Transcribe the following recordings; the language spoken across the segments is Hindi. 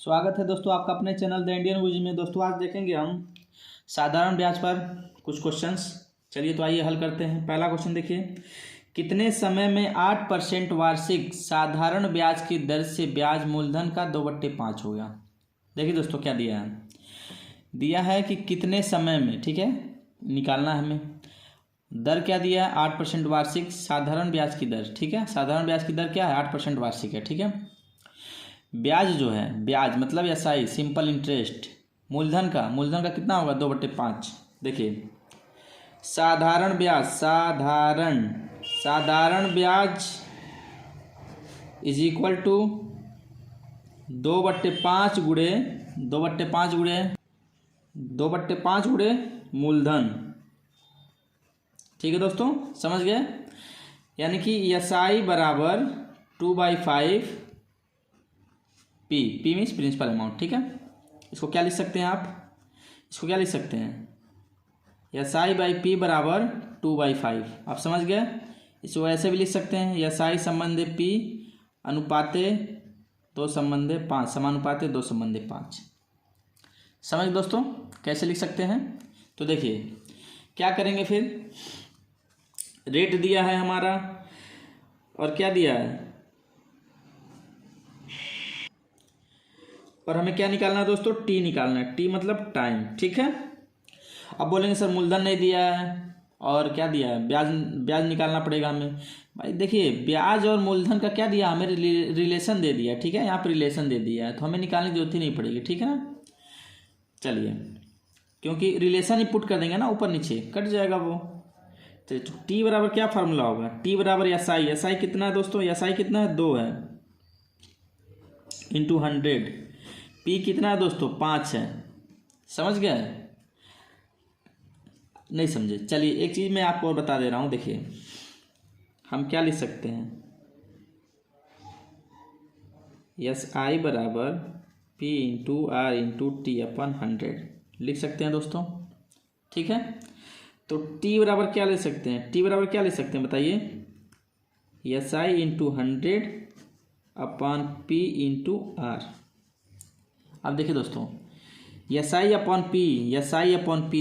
स्वागत है दोस्तों आपका अपने चैनल द इंडियन विज में। दोस्तों आज देखेंगे हम साधारण ब्याज पर कुछ क्वेश्चंस। चलिए तो आइए हल करते हैं। पहला क्वेश्चन देखिए, कितने समय में 8% वार्षिक साधारण ब्याज की दर से ब्याज मूलधन का 2/5 हो गया। देखिए दोस्तों क्या दिया है कि कितने समय में, ठीक है, निकालना है हमें। दर क्या दिया है, 8% वार्षिक साधारण ब्याज की दर, ठीक है। साधारण ब्याज की दर क्या है, 8% वार्षिक है, ठीक है। ब्याज जो है, ब्याज मतलब एसआई, सिंपल इंटरेस्ट, मूलधन का कितना होगा, 2/5। देखिए साधारण ब्याज इज इक्वल टू 2/5 गुणे मूलधन, ठीक है दोस्तों, समझ गए। यानी कि एसआई बराबर 2/5 पी मीन्स प्रिंसिपल अमाउंट, ठीक है। इसको क्या लिख सकते हैं एसआई बाई पी बराबर 2/5। आप समझ गए। इसको ऐसे भी लिख सकते हैं, एसआई संबंधे पी अनुपाते 2 संबंधे 5, समानुपाते 2 संबंधे 5। समझ दोस्तों कैसे लिख सकते हैं। तो देखिए क्या करेंगे, फिर रेट दिया है हमारा और क्या दिया है, और हमें क्या निकालना है दोस्तों, टी निकालना है। टी मतलब टाइम, ठीक है। अब बोलेंगे सर मूलधन नहीं दिया है और क्या दिया है, ब्याज निकालना पड़ेगा हमें। भाई देखिए ब्याज और मूलधन का क्या दिया, हमें रिलेशन दे दिया, ठीक है। यहाँ पर रिलेशन दे दिया है तो हमें निकालने की जरूरत ही नहीं पड़ेगी, ठीक है ना। चलिए क्योंकि रिलेशन ही पुट कर देंगे ना, ऊपर नीचे कट जाएगा वो। तो टी बराबर क्या फार्मूला होगा, टी बराबर एसआई कितना है दोस्तों, एसआई कितना है, 2 है, इंटू 100। पी कितना है दोस्तों, 5 है। समझ गए, नहीं समझे। चलिए एक चीज़ मैं आपको और बता दे रहा हूँ। देखिए हम क्या लिख सकते हैं, एस आई बराबर P into R into T अपन 100 लिख सकते हैं दोस्तों, ठीक है। तो टी बराबर क्या ले सकते हैं, बताइए, S I into 100 upon P into R. अब देखिए दोस्तों एस आई अपॉन पी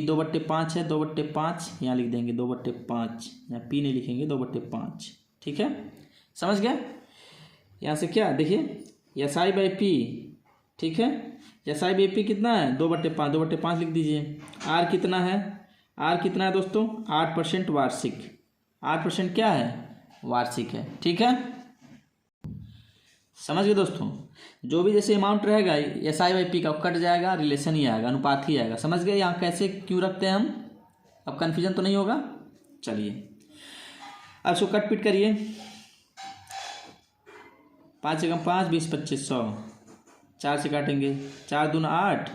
2/5 है, 2/5 यहाँ लिख देंगे 2/5, यहाँ पी नहीं लिखेंगे, 2/5, ठीक है। समझ गए। यहाँ से क्या देखिए, एस आई बाई पी, ठीक है। एस आई बाई पी कितना है, 2/5 लिख दीजिए। आर कितना है दोस्तों, 8% वार्षिक, 8% क्या है, वार्षिक है, ठीक है। समझ गए दोस्तों। जो भी जैसे अमाउंट रहेगा एस आई बाई पी का कट जाएगा, रिलेशन ही आएगा, अनुपात ही आएगा। समझ गए यहाँ कैसे क्यों रखते हैं हम, अब कन्फ्यूजन तो नहीं होगा। चलिए अब इसको कट पिट करिए, 5 × 5 20 25 100, 4 से काटेंगे, 4 दूना 8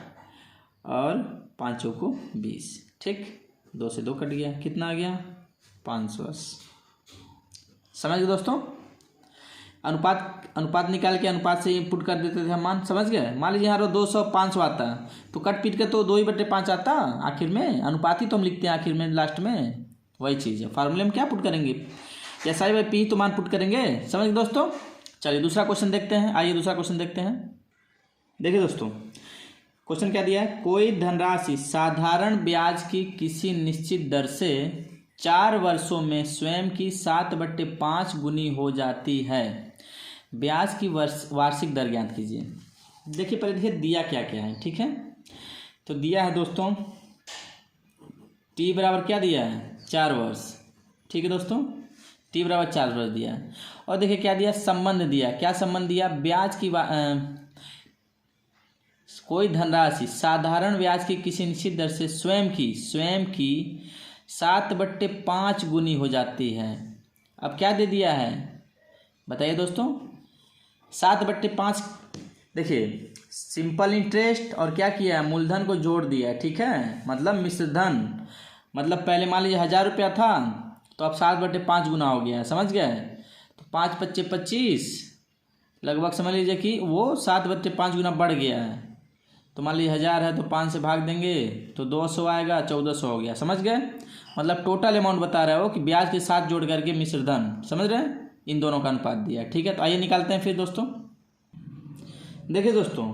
और 5 को 20, ठीक। 2 से 2 कट गया, कितना आ गया, 580। समझ गए दोस्तों। अनुपात निकाल के अनुपात से इनपुट कर देते थे हम मान, समझ गए। मान लीजिए यहाँ 200 500 आता तो कट पीट के तो 2/5 आता आखिर में, अनुपात ही तो हम लिखते हैं आखिर में, लास्ट में वही चीज़ है। फार्मूले में क्या पुट करेंगे, एस आई बाई पी तो मान पुट करेंगे। समझ गए दोस्तों। चलिए दूसरा क्वेश्चन देखते हैं, आइए दूसरा क्वेश्चन देखते हैं। देखिए दोस्तों क्वेश्चन क्या दिया है, कोई धनराशि साधारण ब्याज की किसी निश्चित दर से 4 वर्षों में स्वयं की 7/5 गुनी हो जाती है, ब्याज की वार्षिक दर ज्ञात कीजिए। देखिए पहले देखिए दिया क्या क्या है, ठीक है। तो दिया है दोस्तों टी बराबर क्या दिया है, 4 वर्ष, ठीक है दोस्तों, टी बराबर 4 वर्ष दिया है। और देखिए क्या दिया, संबंध दिया, क्या संबंध दिया, ब्याज की कोई धनराशि साधारण ब्याज की किसी निश्चित दर से स्वयं की 7/5 गुनी हो जाती है। अब क्या दे दिया है बताइए दोस्तों, 7/5। देखिए सिंपल इंटरेस्ट और क्या किया है, मूलधन को जोड़ दिया है, ठीक है। मतलब मिश्र धन, मतलब पहले मान लीजिए 1000 रुपया था तो अब 7/5 गुना हो गया है, समझ गए। तो 5 × 5 = 25, लगभग समझ लीजिए कि वो 7/5 गुना बढ़ गया है। तो मान लीजिए 1000 है तो 5 से भाग देंगे तो 200 आएगा, 1400 हो गया, समझ गए। मतलब टोटल अमाउंट बता रहा है वो कि ब्याज के साथ जोड़ करके मिश्र धन, समझ रहे हैं, इन दोनों का अनुपात दिया, ठीक है। तो आइए निकालते हैं फिर दोस्तों। देखिए दोस्तों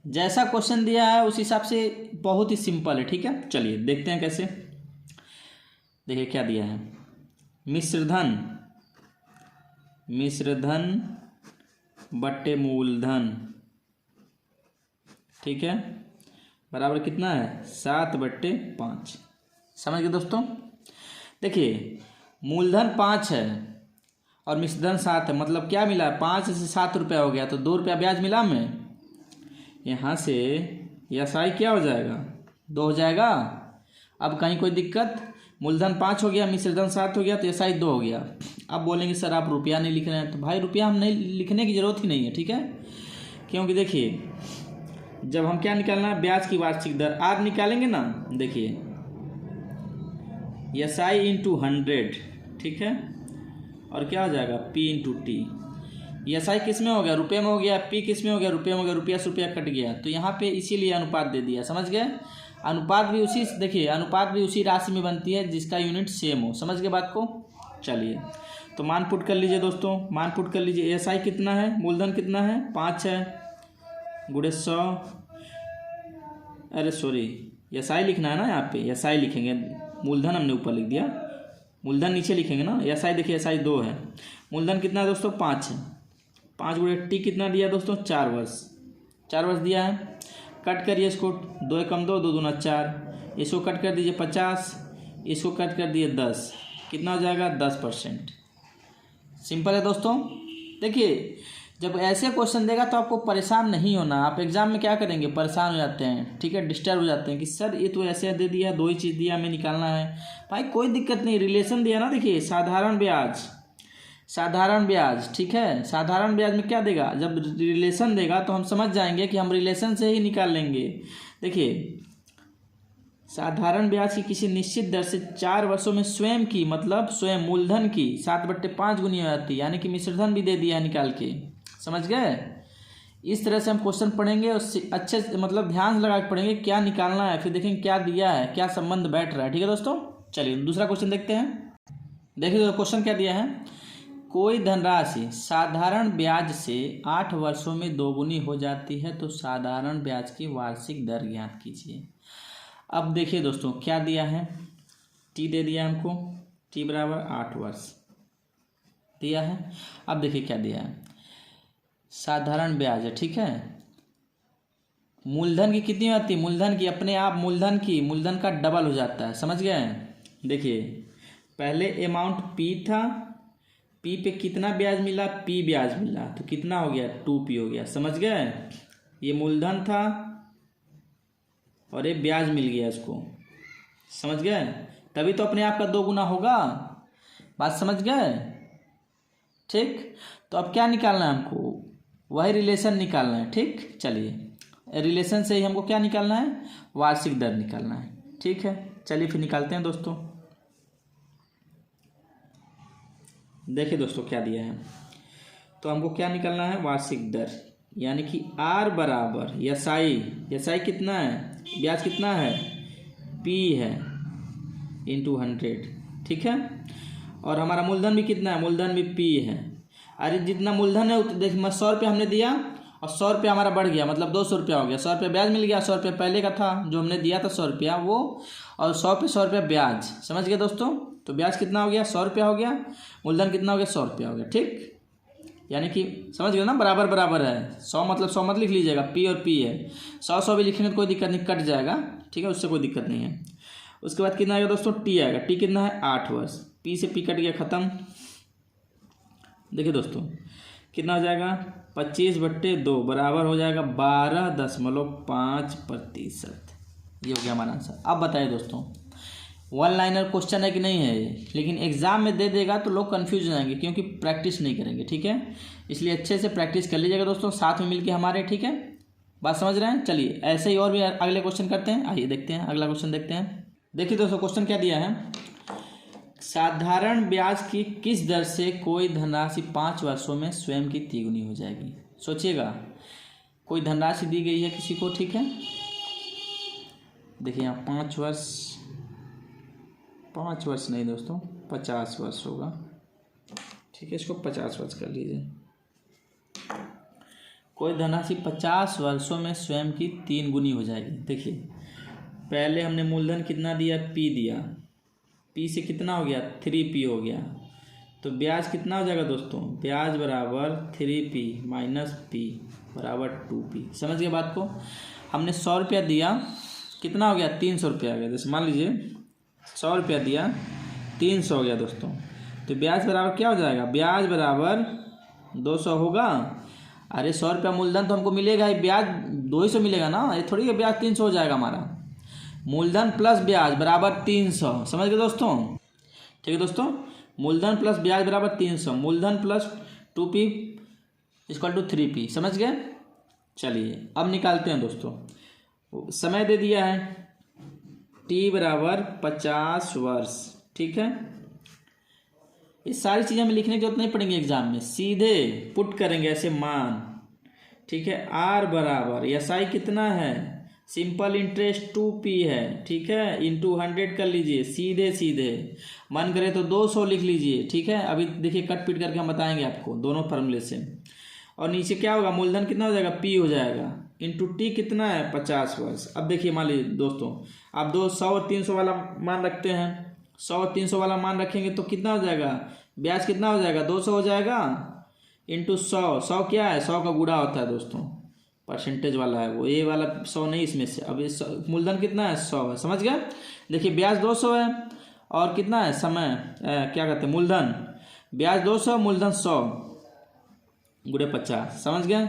जैसा क्वेश्चन दिया है उस हिसाब से बहुत ही सिंपल है, ठीक है। चलिए देखते हैं कैसे। देखिए क्या दिया है, मिश्रधन, मिश्रधन बट्टे मूलधन, ठीक है, बराबर कितना है 7/5। समझ गए दोस्तों। देखिए मूलधन 5 है और मिश्रधन 7 है, मतलब क्या मिला, 5 से 7 रुपया हो गया, तो 2 रुपया ब्याज मिला में। यहाँ से एसआई क्या हो जाएगा 2 हो जाएगा। अब कहीं कोई दिक्कत, मूलधन 5 हो गया, मिश्रधन 7 हो गया, तो एसआई 2 हो गया। अब बोलेंगे सर आप रुपया नहीं लिख रहे हैं, तो भाई रुपया हम नहीं लिखने की ज़रूरत ही नहीं है, ठीक है। क्योंकि देखिए जब हम क्या निकालना है, ब्याज की वार्षिक दर आर निकालेंगे ना, देखिए एसआई इंटू 100, ठीक है, और क्या हो जाएगा पी इंटू टी। एसआई किस में हो गया, रुपये में हो गया, पी किस में हो गया, रुपये में हो गया, रुपया से रुपया कट गया, तो यहाँ पे इसीलिए अनुपात दे दिया। समझ गए। अनुपात भी उसी, देखिए अनुपात भी उसी राशि में बनती है जिसका यूनिट सेम हो। समझ गए बात को। चलिए तो मान पुट कर लीजिए दोस्तों, मान पुट कर लीजिए। एसआई कितना है, मूलधन कितना है 5 है, गुणे 100, अरे सॉरी एसआई लिखना है ना, यहाँ पे एसआई लिखेंगे, मूलधन हमने ऊपर लिख दिया, मूलधन नीचे लिखेंगे ना। एसआई देखिए एसआई 2 है, मूलधन कितना है दोस्तों 5 है, 5 गुणे टी कितना दिया दोस्तों 4 वर्ष, 4 वर्ष दिया है। कट करिए इसको, 2 एकम 2, 2 दूना 4, इसको कट कर दीजिए 50, इसको कट कर दिए 10, कितना हो जाएगा 10%। सिंपल है दोस्तों। देखिए जब ऐसे क्वेश्चन देगा तो आपको परेशान नहीं होना। आप एग्जाम में क्या करेंगे, परेशान हो जाते हैं, ठीक है, डिस्टर्ब हो जाते हैं कि सर ये तो ऐसे दे दिया, 2 ही चीज़ दिया, हमें निकालना है। भाई कोई दिक्कत नहीं, रिलेशन दिया ना, देखिए साधारण ब्याज, साधारण ब्याज, ठीक है। साधारण ब्याज में क्या देगा, जब रिलेशन देगा तो हम समझ जाएंगे कि हम रिलेशन से ही निकाल लेंगे। देखिए साधारण ब्याज की किसी निश्चित दर से 4 वर्षों में स्वयं की, मतलब स्वयं मूलधन की 7/5 गुनी हो जाती है, यानी कि मिश्रधन भी दे दिया निकाल के। समझ गए। इस तरह से हम क्वेश्चन पढ़ेंगे और अच्छे से मतलब ध्यान लगा के पढ़ेंगे क्या निकालना है, फिर देखेंगे क्या दिया है, क्या संबंध बैठ रहा है, ठीक है दोस्तों। चलिए दूसरा क्वेश्चन देखते हैं। देखिए क्वेश्चन क्या दिया है, कोई धनराशि साधारण ब्याज से 8 वर्षों में दोगुनी हो जाती है तो साधारण ब्याज की वार्षिक दर ज्ञात कीजिए। अब देखिए दोस्तों क्या दिया है, टी दे दिया हमको, टी बराबर 8 वर्ष दिया है। अब देखिए क्या दिया है, साधारण ब्याज है, ठीक है। मूलधन की कितनी आती है, मूलधन की अपने आप मूलधन की, मूलधन का डबल हो जाता है। समझ गए। देखिए पहले अमाउंट पी था, पी पे कितना ब्याज मिला, पी ब्याज मिला, तो कितना हो गया 2p हो गया। समझ गए। ये मूलधन था और ये ब्याज मिल गया इसको। समझ गए, तभी तो अपने आप का 2 गुना होगा। बात समझ गए, ठीक। तो अब क्या निकालना है हमको, वही रिलेशन निकालना है, ठीक। चलिए रिलेशन से ही हमको क्या निकालना है, वार्षिक दर निकालना है, ठीक है। चलिए फिर निकालते हैं दोस्तों। देखिए दोस्तों क्या दिया है, तो हमको क्या निकालना है, वार्षिक दर, यानी कि आर बराबर एसआई, एसआई कितना है, ब्याज कितना है पी है इंटू 100, ठीक है। और हमारा मूलधन भी कितना है, मूलधन भी पी है। अरे जितना मूलधन है देखिए 100 रुपया हमने दिया और 100 रुपया हमारा बढ़ गया, मतलब 200 रुपया हो गया। 100 रुपया ब्याज मिल गया, 100 रुपया पहले का था जो हमने दिया था 100 रुपया वो, और 100 पे 100 रुपया ब्याज। समझ गए दोस्तों। तो ब्याज कितना हो गया 100 रुपया हो गया, मूलधन कितना हो गया 100 रुपया हो गया, ठीक। यानी कि समझ गए ना, बराबर बराबर है। 100 मतलब 100 मत लिख लीजिएगा, पी और पी है, 100 भी लिखेंगे तो कोई दिक्कत नहीं, कट जाएगा, ठीक है, उससे कोई दिक्कत नहीं है। उसके बाद कितना आएगा दोस्तों, टी आएगा, टी कितना है 8 वर्ष, पी से पी कट गया, ख़त्म। देखिए दोस्तों कितना हो जाएगा 25/2 बराबर हो जाएगा 12.5%। ये हो गया हमारा आंसर। अब बताइए दोस्तों, 1 लाइनर क्वेश्चन है कि नहीं है ये, लेकिन एग्जाम में दे देगा तो लोग कंफ्यूज हो जाएंगे क्योंकि प्रैक्टिस नहीं करेंगे, ठीक है। इसलिए अच्छे से प्रैक्टिस कर लीजिएगा दोस्तों, साथ में मिलके हमारे, ठीक है। बात समझ रहे हैं। चलिए ऐसे ही और भी अगले क्वेश्चन करते हैं, आइए देखते हैं अगला क्वेश्चन देखते हैं। देखिए दोस्तों क्वेश्चन क्या दिया है, साधारण ब्याज की किस दर से कोई धनराशि 5 वर्षों में स्वयं की तिगुनी हो जाएगी। सोचिएगा, कोई धनराशि दी गई है किसी को, ठीक है। देखिए यहाँ 5 वर्ष नहीं दोस्तों 50 वर्ष होगा, ठीक है, इसको 50 वर्ष कर लीजिए। कोई धनराशि 50 वर्षों में स्वयं की 3 गुनी हो जाएगी। देखिए पहले हमने मूलधन कितना दिया, P दिया, P से कितना हो गया 3P हो गया, तो ब्याज कितना हो जाएगा दोस्तों, ब्याज बराबर 3P माइनस P बराबर 2P। समझ गए बात को। हमने 100 रुपया दिया, कितना हो गया 300 रुपया आ गया। जैसे मान लीजिए 100 रुपया दिया 300 हो गया दोस्तों, तो ब्याज बराबर क्या हो जाएगा, ब्याज बराबर 200 होगा। अरे 100 रुपया मूलधन तो हमको मिलेगा ही, ब्याज 200 मिलेगा ना, ये थोड़ी है ब्याज 300 हो जाएगा हमारा। मूलधन प्लस ब्याज बराबर 300। समझ गए दोस्तों। ठीक है दोस्तों, मूलधन प्लस ब्याज बराबर 300, मूलधन plus 2P equal to 3P। समझ गए। चलिए अब निकालते हैं दोस्तों। समय दे दिया है T बराबर 50 वर्ष। ठीक है, ये सारी चीज़ें हमें लिखने की जरूरत नहीं पड़ेंगी एग्जाम में, सीधे पुट करेंगे ऐसे मान। ठीक है, R बराबर SI कितना है, सिंपल इंटरेस्ट 2P है। ठीक है, इंटू 100 कर लीजिए, सीधे सीधे मन करे तो 200 लिख लीजिए। ठीक है, अभी देखिए कट पिट करके हम बताएंगे आपको दोनों फॉर्मूले से। और नीचे क्या होगा, मूलधन कितना हो जाएगा, P हो जाएगा, इंटू T कितना है 50 वर्ष। अब देखिए मान लीजिए दोस्तों, आप 200 और 300 वाला मान रखते हैं, 100 और 300 वाला मान रखेंगे तो कितना हो जाएगा, ब्याज कितना हो जाएगा 200 हो जाएगा, इंटू 100। 100 क्या है, 100 का गुणा होता है दोस्तों, परसेंटेज वाला है वो, ये वाला 100 नहीं इसमें से। अब ये मूलधन कितना है 100 है। समझ गए। देखिए ब्याज 200 है और कितना है समय क्या कहते हैं मूलधन, ब्याज 200 मूलधन 100 गुणे 50। समझ गए।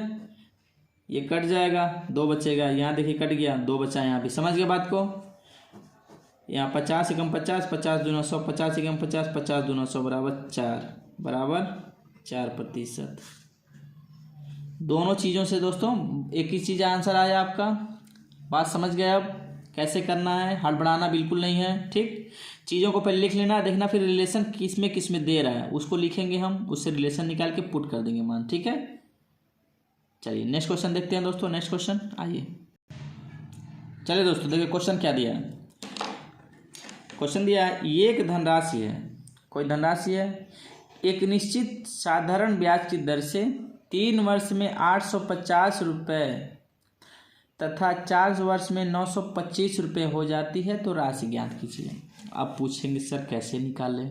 ये कट जाएगा, 2 बचेगा, यहाँ देखिए कट गया, 2 बचा यहाँ भी। समझ गए बात को। यहाँ 50 एकम 50, 50 दूना 100, 50 एकम 50, 50 दूना 100 बराबर 4, बराबर 4%। दोनों चीज़ों से दोस्तों एक ही चीज़ आंसर आया आपका। बात समझ गए। अब कैसे करना है, हड़बड़ाना बिल्कुल नहीं है। ठीक, चीज़ों को पहले लिख लेना, देखना फिर रिलेशन किस में दे रहा है उसको लिखेंगे हम, उससे रिलेशन निकाल के पुट कर देंगे मान। ठीक है, चलिए नेक्स्ट क्वेश्चन देखते हैं दोस्तों। नेक्स्ट क्वेश्चन आइए। चलिए दोस्तों देखिए क्वेश्चन क्या दिया है। क्वेश्चन दिया है एक धनराशि है, कोई धनराशि है, एक निश्चित साधारण ब्याज की दर से 3 वर्ष में 850 रुपये तथा 4 वर्ष में 925 रुपये हो जाती है, तो राशि ज्ञात कीजिए। आप पूछेंगे सर कैसे निकाले।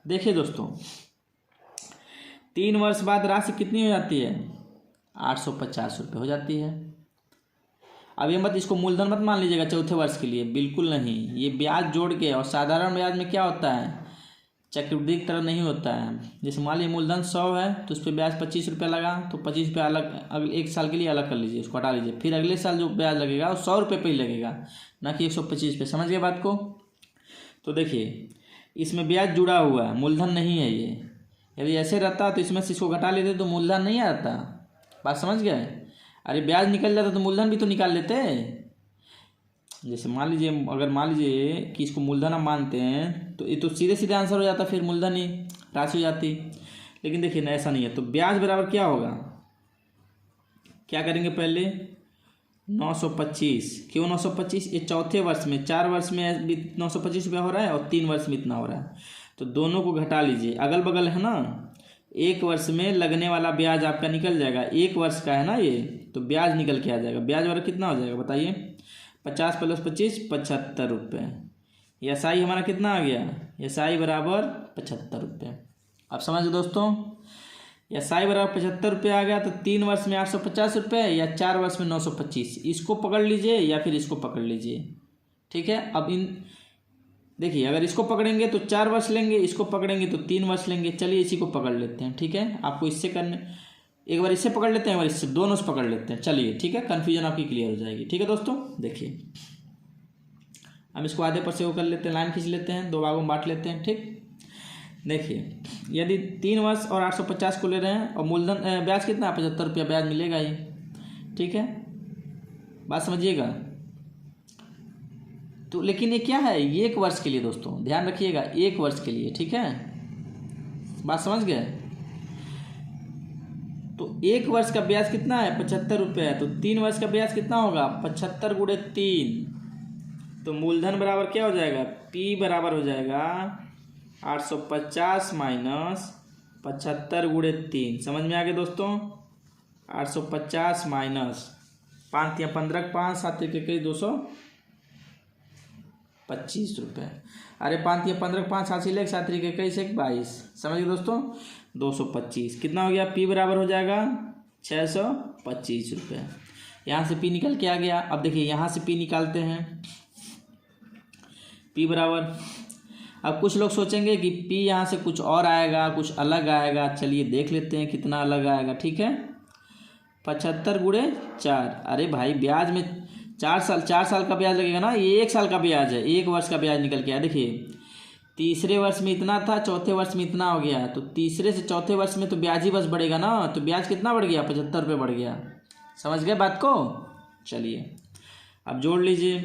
देखिए दोस्तों 3 वर्ष बाद राशि कितनी हो जाती है, 850 रुपये हो जाती है। अब ये मत इसको मूलधन मत मान लीजिएगा चौथे वर्ष के लिए, बिल्कुल नहीं। ये ब्याज जोड़ के, और साधारण ब्याज में क्या होता है, चक्रवृद्धि की तरह नहीं होता है। जैसे मान लीजिए मूलधन 100 है तो उस पर ब्याज 25 रुपया लगा, तो 25 रुपया अलग अगले 1 साल के लिए अलग कर लीजिए, उसको हटा लीजिए। फिर अगले साल जो ब्याज लगेगा वो 100 रुपये पे ही लगेगा, ना कि 125 पे। समझ गए बात को। तो देखिए इसमें ब्याज जुड़ा हुआ है, मूलधन नहीं है ये। यदि ऐसे रहता तो इसमें से इसको घटा लेते तो मूलधन नहीं आता। बात समझ गए। अरे ब्याज निकल जाता तो मूलधन भी तो निकाल लेते। जैसे मान लीजिए, अगर मान लीजिए कि इसको मूलधन हम मानते हैं तो ये तो सीधे सीधे आंसर हो जाता, फिर मूलधन ही राशि हो जाती। लेकिन देखिए ना ऐसा नहीं है, तो ब्याज बराबर क्या होगा, क्या करेंगे पहले 925। क्यों 925, ये चौथे वर्ष में, 4 वर्ष में 925 रुपया हो रहा है और 3 वर्ष में इतना हो रहा है, तो दोनों को घटा लीजिए। अगल बगल है ना, 1 वर्ष में लगने वाला ब्याज आपका निकल जाएगा, 1 वर्ष का है ना ये, तो ब्याज निकल के आ जाएगा। ब्याज बराबर कितना हो जाएगा बताइए, 50 + 25 75 रुपये। SI हमारा कितना आ गया, SI बराबर 75 रुपये। अब समझ दोस्तों, SI बराबर 75 रुपये आ गया, तो 3 वर्ष में 850 रुपये या 4 वर्ष में 925, इसको पकड़ लीजिए या फिर इसको पकड़ लीजिए। ठीक है, अब इन देखिए अगर इसको पकड़ेंगे तो 4 वर्ष लेंगे, इसको पकड़ेंगे तो 3 वर्ष लेंगे। चलिए इसी को पकड़ लेते हैं। ठीक है, आपको इससे करने, एक बार इससे पकड़ लेते हैं, एक बार इससे, दोनों से पकड़ लेते हैं। चलिए ठीक है, कन्फ्यूजन आपकी क्लियर हो जाएगी। ठीक है दोस्तों, देखिए हम इसको आधे पर से वो कर लेते हैं, लाइन खींच लेते हैं, 2 भागों में बांट लेते हैं। ठीक, देखिए यदि 3 वर्ष और 850 को ले रहे हैं और मूलधन ब्याज कितना है 75 रुपया ब्याज मिलेगा ही। ठीक है, बात समझिएगा। तो लेकिन ये क्या है, ये 1 वर्ष के लिए दोस्तों, ध्यान रखिएगा 1 वर्ष के लिए। ठीक है, बात समझ गए। तो 1 वर्ष का ब्याज कितना है 75 रुपये है, तो 3 वर्ष का ब्याज कितना होगा 75 × 3, तो मूलधन बराबर क्या हो जाएगा, P बराबर हो जाएगा 850 - 75 × 3। समझ में आ गया दोस्तों, 850 माइनस 5 या 15 5 7 के कई 225 रुपये। अरे 5 या 15 5 7 लेख 7 के कई से 22, समझ गए दोस्तों। 225 कितना हो गया, पी बराबर हो जाएगा 625 रुपये। यहाँ से पी निकल के आ गया। अब देखिए यहाँ से पी निकालते हैं, पी बराबर, अब कुछ लोग सोचेंगे कि पी यहाँ से कुछ और आएगा, कुछ अलग आएगा। चलिए देख लेते हैं कितना अलग आएगा। ठीक है, 75 गुणे 4। अरे भाई ब्याज में 4 साल का ब्याज लगेगा ना, ये 1 साल का ब्याज है, 1 वर्ष का ब्याज निकल के आया। देखिए तीसरे वर्ष में इतना था, चौथे वर्ष में इतना हो गया, तो तीसरे से चौथे वर्ष में तो ब्याज ही बस बढ़ेगा ना। तो ब्याज कितना बढ़ गया, 75 रुपये बढ़ गया। समझ गए बात को। चलिए अब जोड़ लीजिए।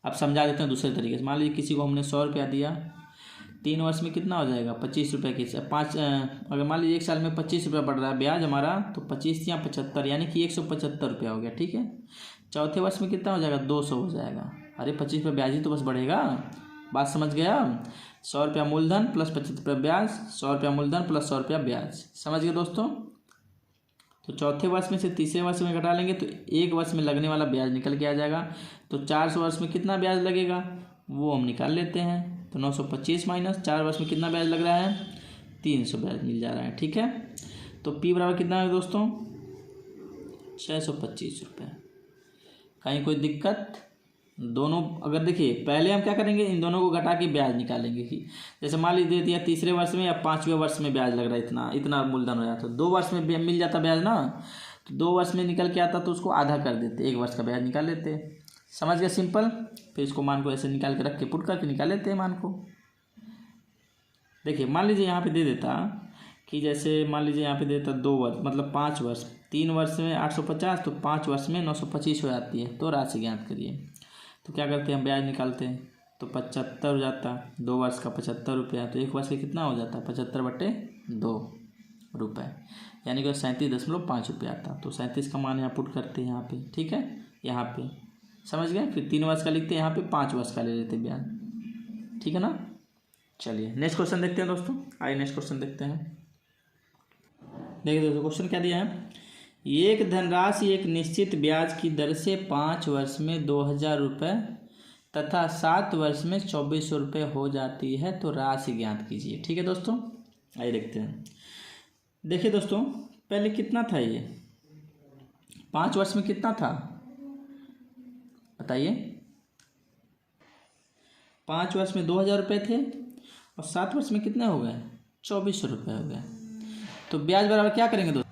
अब समझा देते हैं दूसरे तरीके से। मान लीजिए किसी को हमने 100 रुपया दिया, 3 वर्ष में कितना हो जाएगा, 25 रुपये के 5। अगर मान लीजिए 1 साल में 25 रुपया बढ़ रहा है ब्याज हमारा, तो 25 या 75 यानी कि 175 रुपया हो गया। ठीक है, चौथे वर्ष में कितना हो जाएगा, 200 हो जाएगा। अरे 25 रुपये ब्याज ही तो बस बढ़ेगा। बात समझ गया। 100 रुपया मूलधन प्लस 25 रुपया ब्याज, 100 रुपया मूलधन प्लस 100 रुपया ब्याज। समझ गए दोस्तों। तो चौथे वर्ष में से तीसरे वर्ष में घटा लेंगे तो 1 वर्ष में लगने वाला ब्याज निकल के आ जाएगा। तो 400 वर्ष में कितना ब्याज लगेगा वो हम निकाल लेते हैं। तो 925 माइनस 4 वर्ष में कितना ब्याज लग रहा है, 300 ब्याज मिल जा रहा है। ठीक है, तो पी बराबर कितना है दोस्तों, 625 रुपये। कहीं कोई दिक्कत। दोनों अगर देखिए पहले हम क्या करेंगे, इन दोनों को घटा के ब्याज निकालेंगे कि जैसे मान लीजिए दे दिया तीसरे वर्ष में या 5वें वर्ष में ब्याज लग रहा है इतना मूलधन हो जाता, 2 वर्ष में मिल जाता ब्याज ना, तो 2 वर्ष में निकल के आता तो उसको आधा कर देते, 1 वर्ष का ब्याज निकाल लेते। समझ गए, सिंपल। फिर इसको मान को ऐसे निकाल के रख के पुट करके निकाल लेते हैं मान को। देखिए मान लीजिए यहाँ पे दे देता कि जैसे मान लीजिए यहाँ पे दे देता 2 वर्ष मतलब 5 वर्ष, 3 वर्ष में 850 तो 5 वर्ष में 925 हो जाती है। तो राशि ज्ञात करिए। तो क्या करते हैं, ब्याज निकालते हैं तो 75 हो जाता, 2 वर्ष का 75 रुपया, तो 1 वर्ष का कितना हो जाता, 75/2 रुपये, यानी कि 37.5 रुपये आता। तो 37 का मान यहाँ पुट करते हैं यहाँ पे। ठीक है, यहाँ पे समझ गए। फिर 3 वर्ष का लिखते हैं यहाँ पे, 5 वर्ष का ले लेते ब्याज। ठीक है ना। चलिए नेक्स्ट क्वेश्चन देखते हैं दोस्तों। आइए नेक्स्ट क्वेश्चन देखते हैं। देखिए दोस्तों क्वेश्चन क्या दिया है, एक धनराशि एक निश्चित ब्याज की दर से 5 वर्ष में 2000 रुपये तथा 7 वर्ष में 2400 रुपये हो जाती है, तो राशि ज्ञात कीजिए। ठीक है दोस्तों, आइए देखते हैं। देखिए दोस्तों पहले कितना था ये, 5 वर्ष में कितना था बताइए। 5 वर्ष में 2000 रुपये थे और 7 वर्ष में कितने हो गए, 2400 रुपये हो गए। तो ब्याज बराबर क्या करेंगे दोस्तों,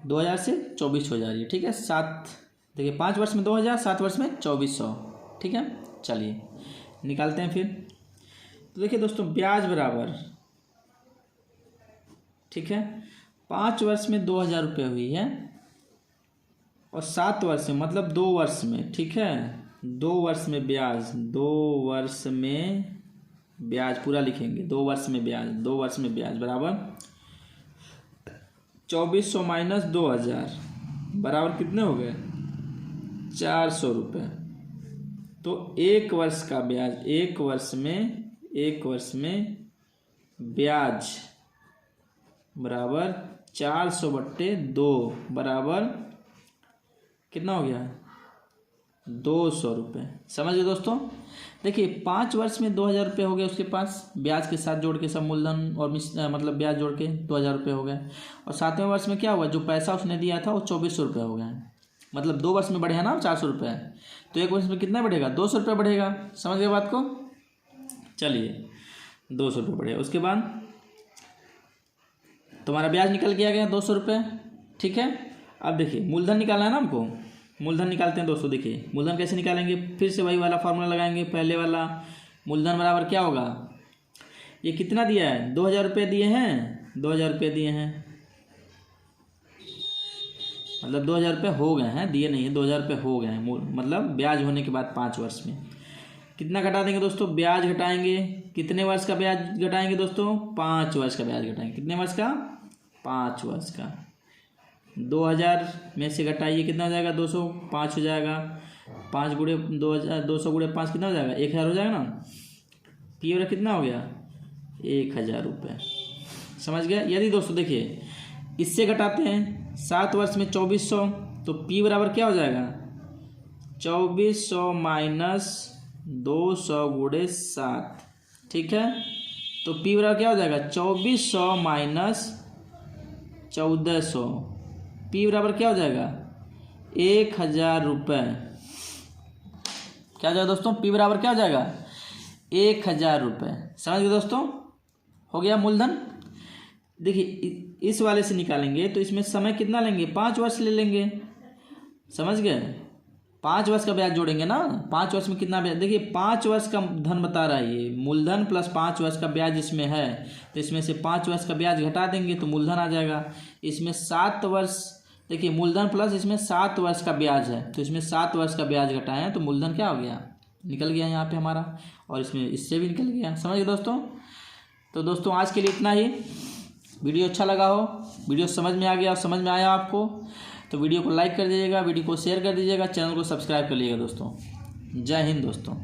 2000 से 24 हो जा रही है। ठीक है, 7 देखिए 5 वर्ष में 2000, 7 वर्ष में 2400। ठीक है, चलिए निकालते हैं फिर। तो देखिए दोस्तों ब्याज बराबर, ठीक है, 5 वर्ष में 2000 रुपये हुई है और 7 वर्ष में मतलब 2 वर्ष में। ठीक है, 2 वर्ष में ब्याज, 2 वर्ष में ब्याज पूरा लिखेंगे, 2 वर्ष में ब्याज, 2 वर्ष में ब्याज बराबर 2400 माइनस 2000 बराबर कितने हो गए, 400 रुपये। तो 1 वर्ष का ब्याज, 1 वर्ष में ब्याज बराबर 400/2 बराबर कितना हो गया, 200 रुपये। समझ गए दोस्तों। देखिए 5 वर्ष में 2000 रुपये हो गए उसके पास, ब्याज के साथ जोड़ के सब मूलधन और मतलब ब्याज जोड़ के 2000 रुपये हो गए। और 7वें वर्ष में क्या हुआ, जो पैसा उसने दिया था वो 2400 रुपये हो गया। मतलब 2 वर्ष में बढ़े ना 400 रुपये, तो 1 वर्ष में कितना बढ़ेगा, 200 रुपये बढ़ेगा। समझ गए बात को। चलिए 200 रुपये बढ़ेगा। उसके बाद तुम्हारा ब्याज निकल के आ गया 200 रुपये। ठीक है, अब देखिए मूलधन निकालना है ना हमको, मूलधन निकालते हैं दोस्तों। देखिए मूलधन कैसे निकालेंगे, फिर से वही वाला फार्मूला लगाएंगे। पहले वाला मूलधन बराबर क्या होगा, ये कितना दिया है, 2000 रुपये दिए हैं, 2000 रुपये दिए हैं, मतलब 2000 रुपये हो गए हैं, दिए नहीं है, 2000 रुपये हो गए हैं, मतलब ब्याज होने के बाद 5 वर्ष में कितना घटा देंगे दोस्तों, ब्याज घटाएंगे। कितने वर्ष का ब्याज घटाएंगे दोस्तों, 5 वर्ष का ब्याज घटाएंगे। कितने वर्ष का, 5 वर्ष का। 2000 में से घटाइए कितना हो जाएगा, 200, 5 हो जाएगा, 5 गुणे 2000, 200 गुणे 5 कितना हो जाएगा, 1000 हो जाएगा ना। पी और कितना हो गया, 1000 रुपये। समझ गया। यदि दोस्तों देखिए इससे घटाते हैं 7 वर्ष में 2400, तो P बराबर क्या हो जाएगा 2400 माइनस 200 गुणे 7, ठीक है। तो P बराबर क्या हो जाएगा 2400 माइनस 1400, P बराबर क्या हो जाएगा 1000 रुपये। क्या हो जाएगा दोस्तों, P बराबर क्या हो जाएगा 1000 रुपये। समझ गए दोस्तों, हो गया मूलधन। देखिए इस वाले से निकालेंगे तो इसमें समय कितना लेंगे 5 वर्ष ले लेंगे, समझ गए। 5 वर्ष का ब्याज जोड़ेंगे ना, 5 वर्ष में कितना ब्याज, देखिए 5 वर्ष का धन बता रहा है ये, मूलधन प्लस 5 वर्ष का ब्याज इसमें है, तो इसमें से 5 वर्ष का ब्याज घटा देंगे तो मूलधन आ जाएगा। इसमें 7 वर्ष, देखिए मूलधन प्लस इसमें 7 वर्ष का ब्याज है, तो इसमें 7 वर्ष का ब्याज घटाएं तो मूलधन क्या हो गया, निकल गया यहाँ पे हमारा, और इसमें इससे भी निकल गया। समझ गए दोस्तों। तो दोस्तों आज के लिए इतना ही। वीडियो अच्छा लगा हो, वीडियो समझ में आ गया और समझ में आया आपको, तो वीडियो को लाइक कर दीजिएगा, वीडियो को शेयर कर दीजिएगा, चैनल को सब्सक्राइब कर लीजिएगा दोस्तों। जय हिंद दोस्तों।